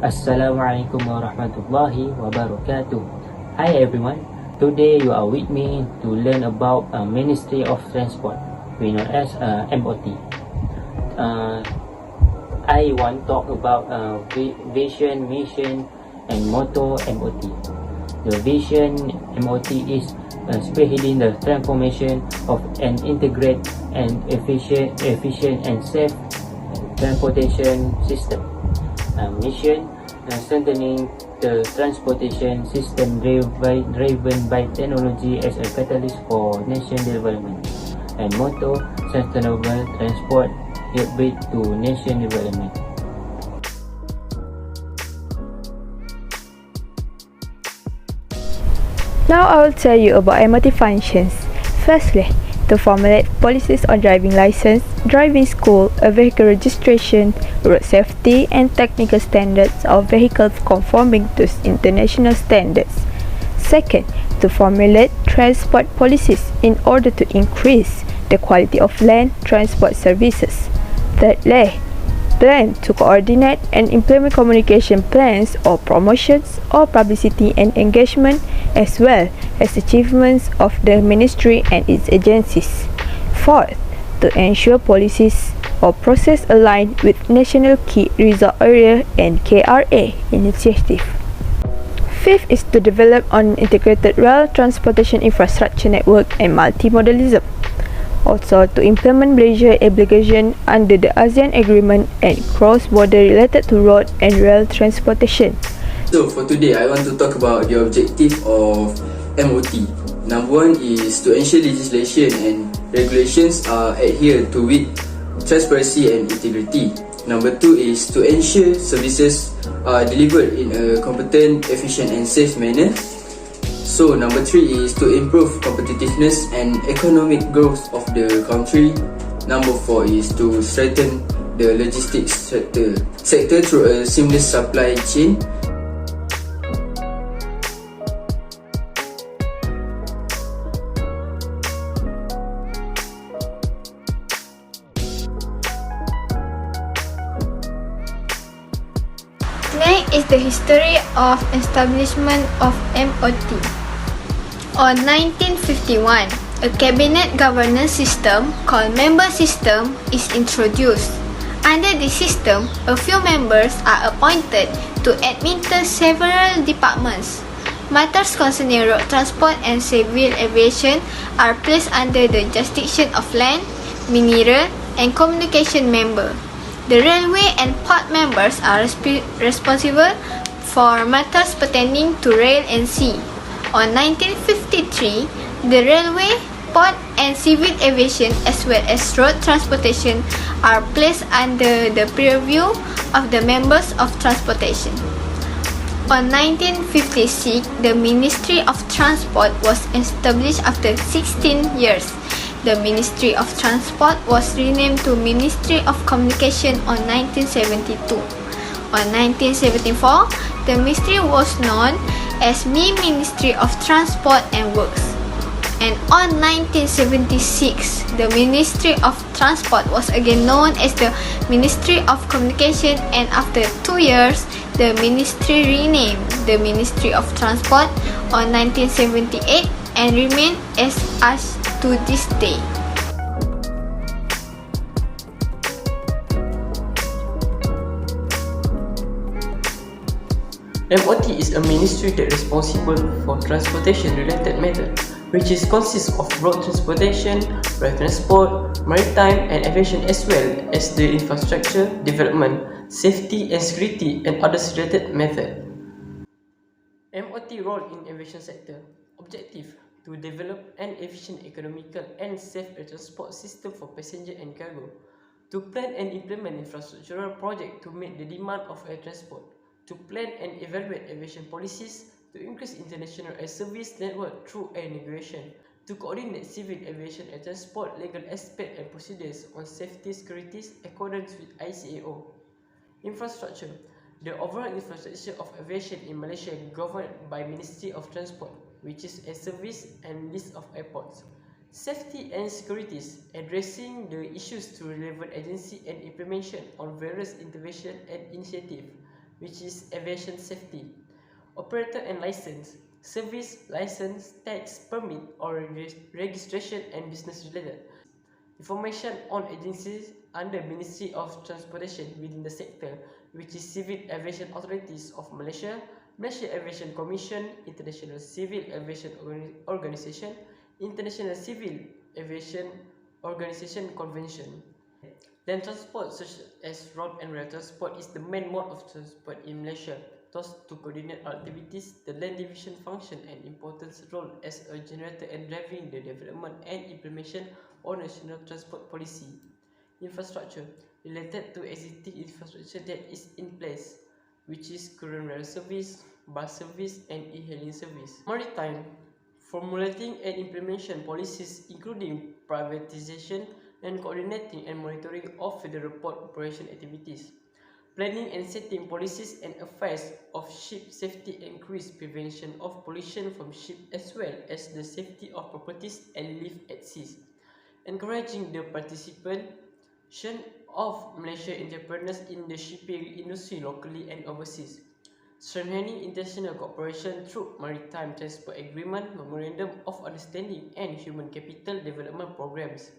Assalamualaikum warahmatullahi wabarakatuh. Hi everyone. Today you are with me to learn about Ministry of Transport, we know as MOT. I want to talk about vision, mission, and motto MOT. The vision MOT is spearheading the transformation of an integrated and efficient and safe transportation system. Mission strengthening the transportation system driven by technology as a catalyst for nation development, and motto sustainable transport help to nation development. Now I will tell you about MOT functions. Firstly, to formulate policies on driving license, driving school, a vehicle registration, road safety and technical standards of vehicles conforming to international standards. Second, to formulate transport policies in order to increase the quality of land transport services. Thirdly, plan to coordinate and implement communication plans or promotions or publicity and engagement, as well as achievements of the ministry and its agencies. Fourth, to ensure policies or process aligned with National Key Result Area and KRA initiative. Fifth is to develop an integrated rail transportation infrastructure network and multimodalism. Also, to implement Malaysia obligation under the ASEAN Agreement and cross-border related to road and rail transportation. So for today, I want to talk about the objective of MOT. Number one is to ensure legislation and regulations are adhered to with transparency and integrity. Number two is to ensure services are delivered in a competent, efficient and safe manner. So number three is to improve competitiveness and economic growth of the country. Number four is to strengthen the logistics sector through a seamless supply chain. Next is the history of establishment of MOT. On 1951, a cabinet governance system called member system is introduced. Under this system, a few members are appointed to administer several departments. Matters concerning road transport and civil aviation are placed under the jurisdiction of land, mineral and communication member. The railway and port members are responsible for matters pertaining to rail and sea. On 1953, the railway, port and civil aviation as well as road transportation are placed under the purview of the members of transportation. On 1956, the Ministry of Transport was established after 16 years. The Ministry of Transport was renamed to Ministry of Communication on 1972. On 1974, the ministry was known as Ministry of Transport and Works. And on 1976, the Ministry of Transport was again known as the Ministry of Communication, and after 2 years, the ministry renamed the Ministry of Transport on 1978 and remained as to this day. MOT is a ministry that is responsible for transportation related matters, which consists of road transportation, rail transport, maritime and aviation, as well as the infrastructure development, safety and security and others related matters. MOT role in aviation sector. Objective: to develop an efficient, economical and safe transport system for passenger and cargo. To plan and implement infrastructural projects to meet the demand of air transport. To plan and evaluate aviation policies. To increase international air service network through air navigation. To coordinate civil aviation air transport legal aspects and procedures on safety security accordance with ICAO. Infrastructure. The overall infrastructure of aviation in Malaysia governed by Ministry of Transport, which is a service and list of airports. Safety and securities, addressing the issues to relevant agency and implementation on various intervention and initiative. which is aviation safety. Operator and license, service, license, tax, permit or registration and business related. Information on agencies under Ministry of Transportation within the sector, which is Civil Aviation Authorities of Malaysia, Malaysia Aviation Commission, International Civil Aviation Organization, International Civil Aviation Organization Convention. Land transport such as road and rail transport is the main mode of transport in Malaysia. Thus, to coordinate our activities, the land division function an important role as a generator and driving the development and implementation of national transport policy. Infrastructure related to existing infrastructure that is in place, which is current rail service, bus service, and e-hailing service. Maritime formulating and implementation policies including privatization and coordinating and monitoring of federal port operation activities. Planning and setting policies and affairs of ship safety and increase prevention of pollution from ship as well as the safety of properties and life at sea. Encouraging the participation of Malaysian entrepreneurs in the shipping industry locally and overseas. Strengthening international cooperation through maritime transport agreement, memorandum of understanding and human capital development programs.